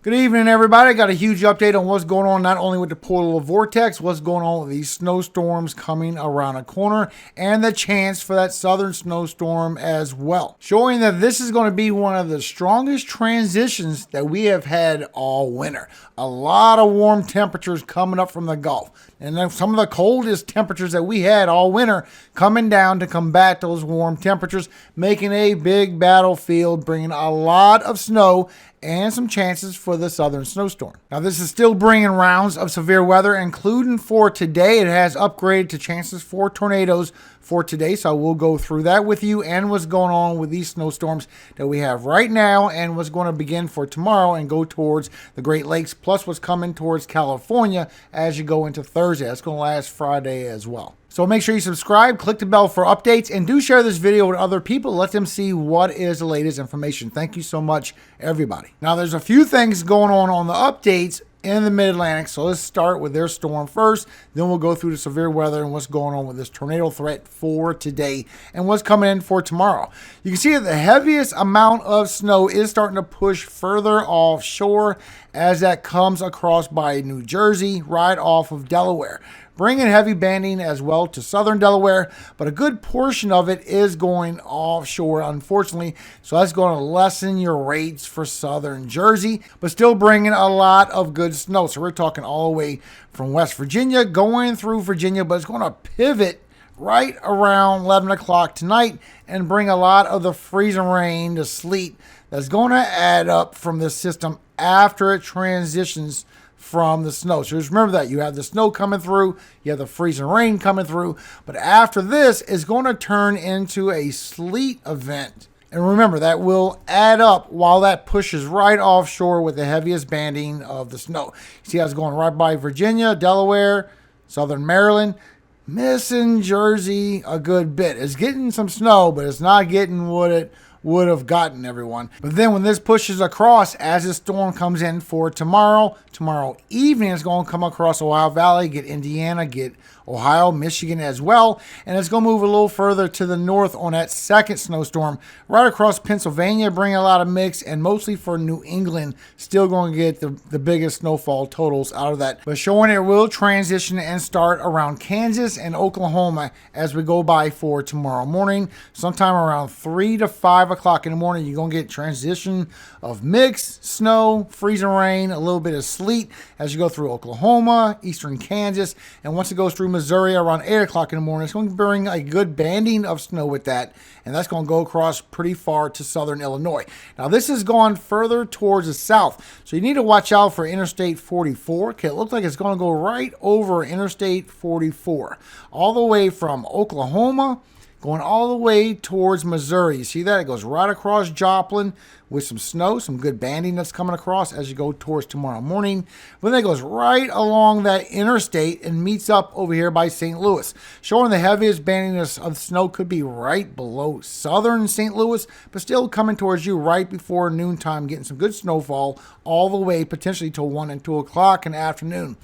Good evening, everybody. Got a huge update on what's going on, not only with the portal of Vortex, what's going on with these snowstorms coming around a corner, and the chance for that southern snowstorm as well. Showing that this is going to be one of the strongest transitions that we have had all winter. A lot of warm temperatures coming up from the Gulf. And then some of the coldest temperatures that we had all winter coming down to combat those warm temperatures, making a big battlefield, bringing a lot of snow and some chances for the southern snowstorm. Now, this is still bringing rounds of severe weather, including for today. It has upgraded to chances for tornadoes for today, so I will go through that with you and what's going on with these snowstorms that we have right now and what's going to begin for tomorrow and go towards the Great Lakes, plus what's coming towards California as you go into Thursday. That's going to last Friday as well. So make sure you subscribe, click the bell for updates, and do share this video with other people. Let them see what is the latest information. Thank you so much, everybody. Now, there's a few things going on the updates in the Mid-Atlantic. So let's start with their storm first. Then we'll go through the severe weather and what's going on with this tornado threat for today and what's coming in for tomorrow. You can see that the heaviest amount of snow is starting to push further offshore as that comes across by New Jersey, right off of Delaware, bringing heavy banding as well to southern Delaware, but a good portion of it is going offshore, unfortunately. So that's going to lessen your rates for southern Jersey, but still bringing a lot of good snow. So we're talking all the way from West Virginia, going through Virginia, but it's going to pivot right around 11 o'clock tonight and bring a lot of the freezing rain, the sleet that's going to add up from this system after it transitions from the snow. So just remember that you have the snow coming through, you have the freezing rain coming through, but after this is going to turn into a sleet event. And remember, that will add up while that pushes right offshore with the heaviest banding of the snow. You see how it's going right by Virginia, Delaware, southern Maryland, missing Jersey a good bit. It's getting some snow, but it's not getting what it would have gotten, everyone. But then when this pushes across, as the storm comes in for tomorrow evening, it's going to come across Ohio Valley, get Indiana, get Ohio, Michigan as well. And it's going to move a little further to the north on that second snowstorm, right across Pennsylvania, bringing a lot of mix, and mostly for New England, still going to get the biggest snowfall totals out of that. But showing it will transition and start around Kansas and Oklahoma as we go by for tomorrow morning. Sometime around 3 to 5 o'clock in the morning, you're going to get transition of mix, snow, freezing rain, a little bit of sleet as you go through Oklahoma, eastern Kansas, and once it goes through Missouri around 8 o'clock in the morning, it's going to bring a good banding of snow with that, and that's going to go across pretty far to southern Illinois. Now, this has gone further towards the south, so you need to watch out for Interstate 44. Okay, it looks like it's going to go right over Interstate 44, all the way from Oklahoma, going all the way towards Missouri. You see that? It goes right across Joplin with some snow, some good banding that's coming across as you go towards tomorrow morning. But then it goes right along that interstate and meets up over here by St. Louis, showing the heaviest banding of snow could be right below southern St. Louis, but still coming towards you right before noontime, getting some good snowfall all the way potentially till 1 and 2 o'clock in the afternoon.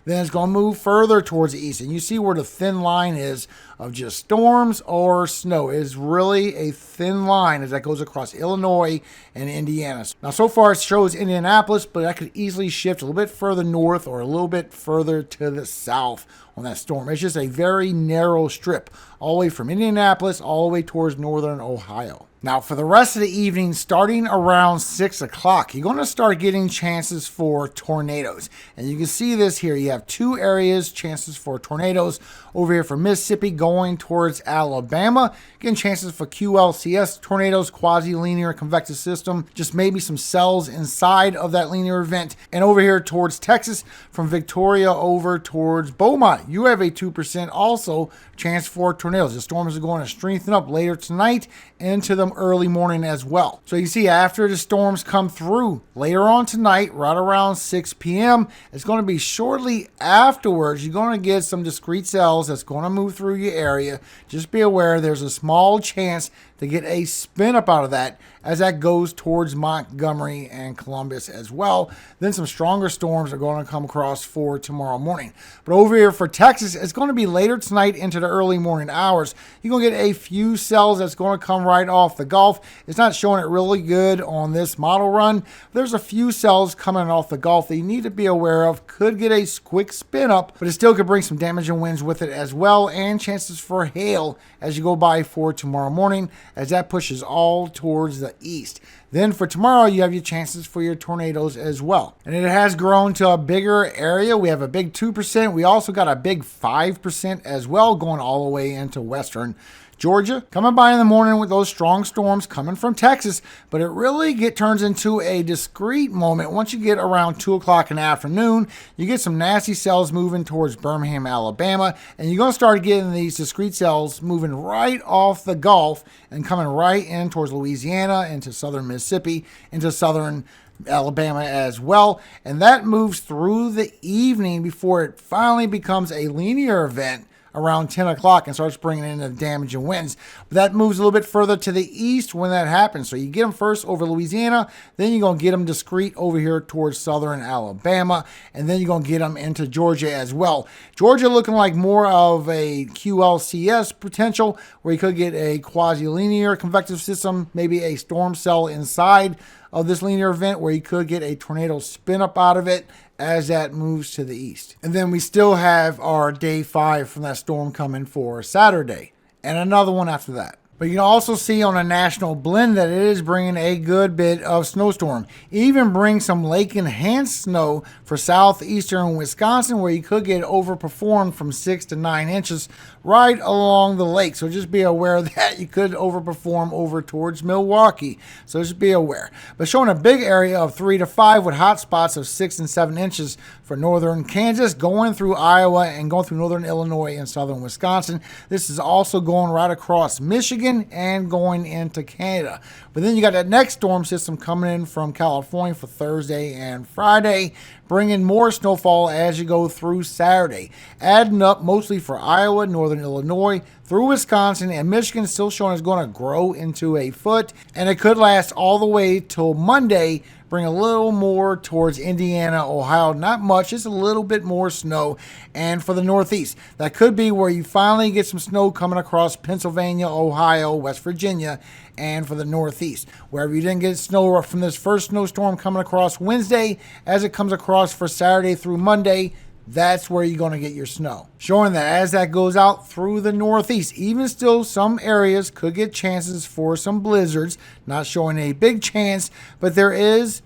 Then it's going to move further towards the east. And you see where the thin line is of just storms or snow. It is really a thin line as that goes across Illinois and Indiana. Now, so far it shows Indianapolis, but that could easily shift a little bit further north or a little bit further to the south on that storm. It's just a very narrow strip all the way from Indianapolis all the way towards northern Ohio. Now, for the rest of the evening, starting around 6 o'clock, you're going to start getting chances for tornadoes. And you can see this here. You have two areas, chances for tornadoes. Over here for Mississippi going towards Alabama, getting chances for QLCS tornadoes, quasi-linear convective system, just maybe some cells inside of that linear event. And over here towards Texas, from Victoria over towards Beaumont, you have a 2% also chance for tornadoes. The storms are going to strengthen up later tonight into the early morning as well. So you see, after the storms come through later on tonight, right around 6 p.m., it's going to be shortly afterwards, you're going to get some discrete cells that's going to move through your area. Just be aware there's a small chance to get a spin up out of that as that goes towards Montgomery and Columbus as well. Then some stronger storms are going to come across for tomorrow morning. But over here for Texas, it's going to be later tonight into the early morning hours. You're going to get a few cells that's going to come right off the Gulf. It's not showing it really good on this model run. There's a few cells coming off the Gulf that you need to be aware of. Could get a quick spin up, but it still could bring some damaging winds with it as well, and chances for hail as you go by for tomorrow morning, as that pushes all towards the east. Then for tomorrow, you have your chances for your tornadoes as well. And it has grown to a bigger area. We have a big 2%. We also got a big 5% as well, going all the way into western Georgia. Coming by in the morning with those strong storms coming from Texas, but it really turns into a discrete moment. Once you get around 2 o'clock in the afternoon, you get some nasty cells moving towards Birmingham, Alabama, and you're going to start getting these discrete cells moving right off the Gulf and coming right in towards Louisiana, into southern Mississippi, into southern Alabama as well. And that moves through the evening before it finally becomes a linear event around 10 o'clock and starts bringing in the damaging winds. But that moves a little bit further to the east when that happens. So you get them first over Louisiana, then you're going to get them discrete over here towards southern Alabama, and then you're going to get them into Georgia as well. Georgia looking like more of a QLCS potential, where you could get a quasi-linear convective system, maybe a storm cell inside of this linear event, where you could get a tornado spin up out of it as that moves to the east. And then we still have our day 5 from that storm coming for Saturday, and another one after that. But you can also see on a national blend that it is bringing a good bit of snowstorm. Even bring some lake-enhanced snow for southeastern Wisconsin, where you could get overperformed from 6 to 9 inches right along the lake. So just be aware that you could overperform over towards Milwaukee. So just be aware. But showing a big area of 3 to 5 with hot spots of 6 and 7 inches for northern Kansas, going through Iowa and going through northern Illinois and southern Wisconsin. This is also going right across Michigan and going into Canada. But then you got that next storm system coming in from California for Thursday and Friday, bringing more snowfall as you go through Saturday, adding up mostly for Iowa, northern Illinois, through Wisconsin, and Michigan still showing it's going to grow into a foot, and it could last all the way till Monday, bring a little more towards Indiana, Ohio. Not much, just a little bit more snow. And for the Northeast, that could be where you finally get some snow coming across Pennsylvania, Ohio, West Virginia, and for the Northeast. Wherever you didn't get snow from this first snowstorm coming across Wednesday, as it comes across for Saturday through Monday, that's where you're going to get your snow. Showing that as that goes out through the Northeast, even still some areas could get chances for some blizzards. Not showing a big chance, but there is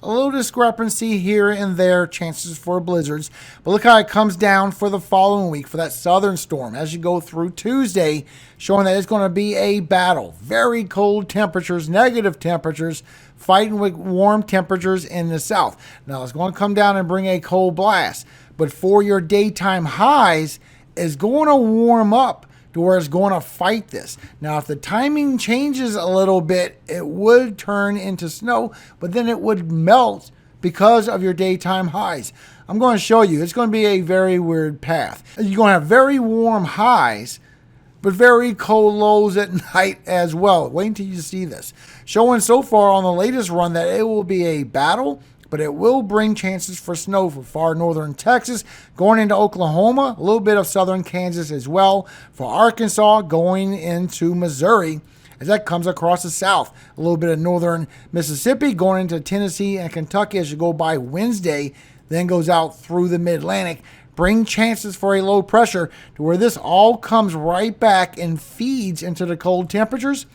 a little discrepancy here and there, chances for blizzards. But look how it comes down for the following week for that southern storm as you go through Tuesday, showing that it's going to be a battle. Very cold temperatures, negative temperatures, fighting with warm temperatures in the south. Now it's going to come down and bring a cold blast, but for your daytime highs, is going to warm up to where it's going to fight this. Now, if the timing changes a little bit, it would turn into snow, but then it would melt because of your daytime highs. I'm going to show you. It's going to be a very weird path. You're going to have very warm highs, but very cold lows at night as well. Wait until you see this. Showing so far on the latest run that it will be a battle, but it will bring chances for snow for far northern Texas, going into Oklahoma, a little bit of southern Kansas as well, for Arkansas, going into Missouri, as that comes across the south, a little bit of northern Mississippi, going into Tennessee and Kentucky as you go by Wednesday, then goes out through the mid-Atlantic. Bring chances for a low pressure to where this all comes right back and feeds into the cold temperatures.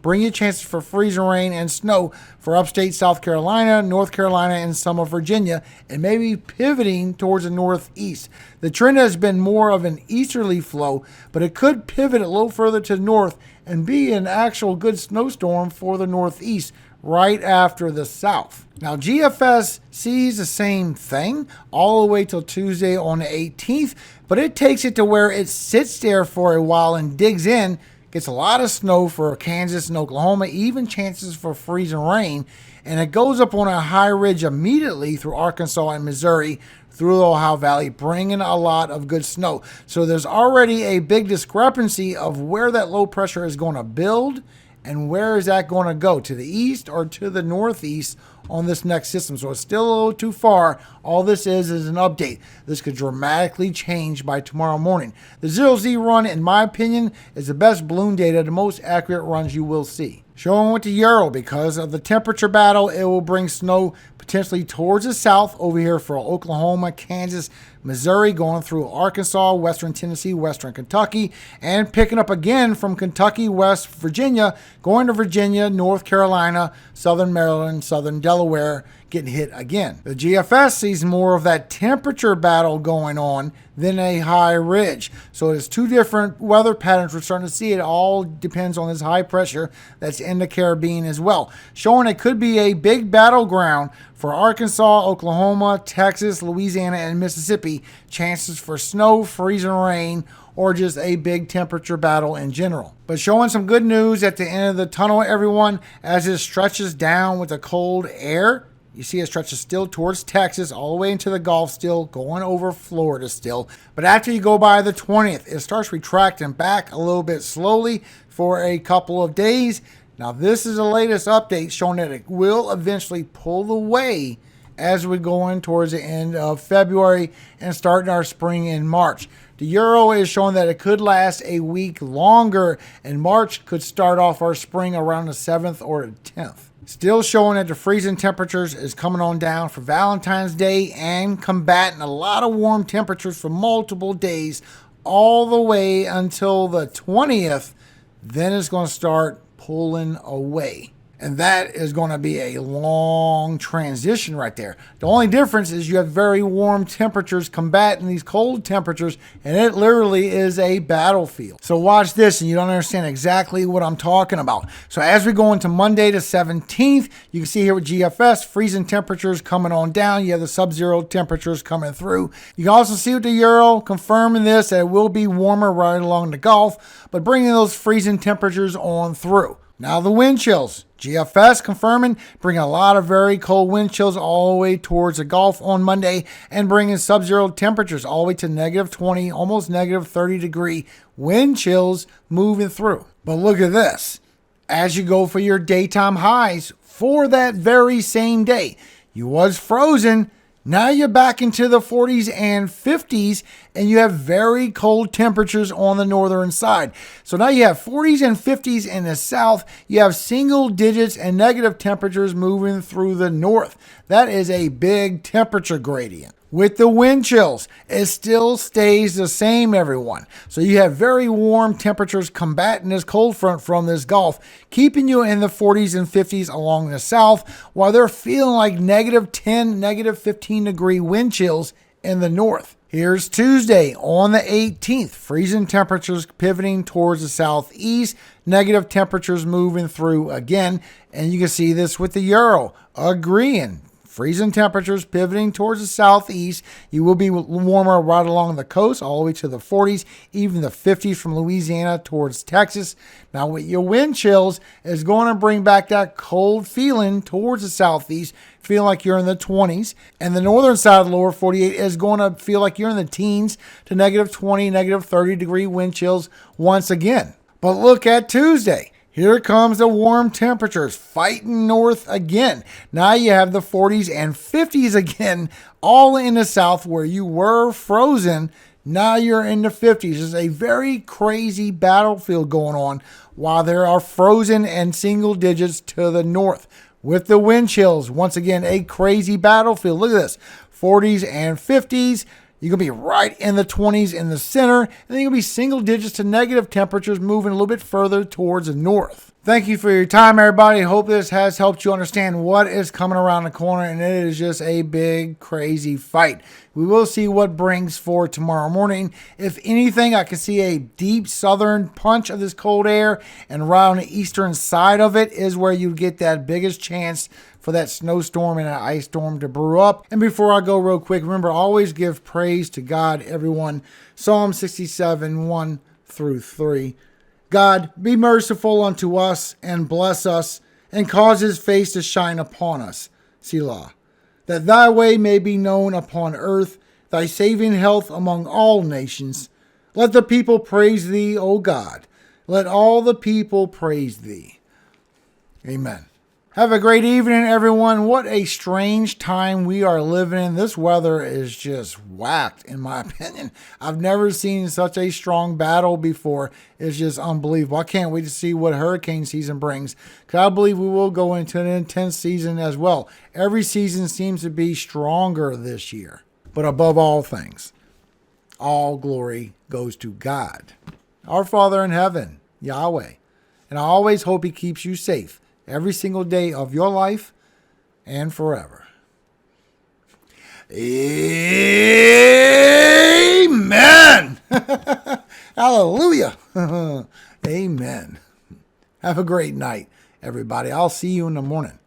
Bring you chances for freezing rain and snow for upstate South Carolina, North Carolina, and some of Virginia, and maybe pivoting towards the northeast. The trend has been more of an easterly flow, but it could pivot a little further to the north and be an actual good snowstorm for the northeast right after the south. Now, GFS sees the same thing all the way till Tuesday on the 18th, but it takes it to where it sits there for a while and digs in. Gets a lot of snow for Kansas and Oklahoma, even chances for freezing rain. And it goes up on a high ridge immediately through Arkansas and Missouri, through the Ohio Valley, bringing a lot of good snow. So there's already a big discrepancy of where that low pressure is going to build And where is that going to go? To the east or to the northeast on this next system? So it's still a little too far. All this is an update. This could dramatically change by tomorrow morning. The 0Z run, in my opinion, is the best balloon data, the most accurate runs you will see. Showing with the Euro, because of the temperature battle, it will bring snow potentially towards the south over here for Oklahoma, Kansas, Missouri, going through Arkansas, western Tennessee, western Kentucky, and picking up again from Kentucky, West Virginia, going to Virginia, North Carolina, southern Maryland, southern Delaware, getting hit again. The GFS sees more of that temperature battle going on than a high ridge. So it's two different weather patterns we're starting to see. It all depends on this high pressure that's in the Caribbean as well. Showing it could be a big battleground for Arkansas, Oklahoma, Texas, Louisiana, and Mississippi. Chances for snow, freezing rain, or just a big temperature battle in general. But showing some good news at the end of the tunnel, everyone, as it stretches down with the cold air. You see it stretches still towards Texas, all the way into the Gulf still, going over Florida still. But after you go by the 20th, it starts retracting back a little bit slowly for a couple of days. Now, this is the latest update showing that it will eventually pull away as we go in towards the end of February and starting our spring in March. The Euro is showing that it could last a week longer, and March could start off our spring around the 7th or the 10th. Still showing that the freezing temperatures is coming on down for Valentine's Day and combating a lot of warm temperatures for multiple days all the way until the 20th. Then it's going to start pulling away. And that is going to be a long transition right there. The only difference is you have very warm temperatures combating these cold temperatures, and it literally is a battlefield. So watch this and you don't understand exactly what I'm talking about. So as we go into Monday the 17th, you can see here with GFS, freezing temperatures coming on down. You have the sub-zero temperatures coming through. You can also see with the Euro confirming this, that it will be warmer right along the Gulf, but bringing those freezing temperatures on through. Now the wind chills. GFS confirming, bringing a lot of very cold wind chills all the way towards the Gulf on Monday and bringing sub-zero temperatures all the way to negative 20, almost negative 30 degree wind chills moving through. But look at this. As you go for your daytime highs for that very same day, you was frozen. Now you're back into the 40s and 50s, and you have very cold temperatures on the northern side. So now you have 40s and 50s in the south. You have single digits and negative temperatures moving through the north. That is a big temperature gradient. With the wind chills, it still stays the same, everyone. So you have very warm temperatures combating this cold front from this Gulf, keeping you in the 40s and 50s along the south, while they're feeling like negative 10, negative 15 degree wind chills in the north. Here's Tuesday on the 18th, freezing temperatures pivoting towards the southeast, negative temperatures moving through again, and you can see this with the Euro agreeing. Freezing temperatures pivoting towards the southeast. You will be warmer right along the coast, all the way to the 40s, even the 50s from Louisiana towards Texas. Now, with your wind chills, is going to bring back that cold feeling towards the southeast, feeling like you're in the 20s. And the northern side of the lower 48 is going to feel like you're in the teens to negative 20, negative 30 degree wind chills once again. But look at Tuesday. Here comes the warm temperatures fighting north again. Now you have the 40s and 50s again, all in the south where you were frozen. Now you're in the 50s. There's a very crazy battlefield going on while there are frozen and single digits to the north. With the wind chills, once again, a crazy battlefield. Look at this, 40s and 50s. You're going to be right in the 20s in the center, and then you're going to be single digits to negative temperatures moving a little bit further towards the north. Thank you for your time, everybody. Hope this has helped you understand what is coming around the corner, and it is just a big, crazy fight. We will see what brings for tomorrow morning. If anything, I can see a deep southern punch of this cold air, and around the eastern side of it is where you get that biggest chance for that snowstorm and that ice storm to brew up. And before I go real quick, remember, always give praise to God, everyone. Psalm 67, 1 through 3. God, be merciful unto us and bless us and cause his face to shine upon us. Selah. That thy way may be known upon earth, thy saving health among all nations. Let the people praise thee, O God. Let all the people praise thee. Amen. Have a great evening, everyone. What a strange time we are living in. This weather is just whacked, in my opinion. I've never seen such a strong battle before. It's just unbelievable. I can't wait to see what hurricane season brings, because I believe we will go into an intense season as well. Every season seems to be stronger this year. But above all things, all glory goes to God, our Father in heaven, Yahweh. And I always hope He keeps you safe every single day of your life and forever. Amen. Hallelujah. Amen. Have a great night, everybody. I'll see you in the morning.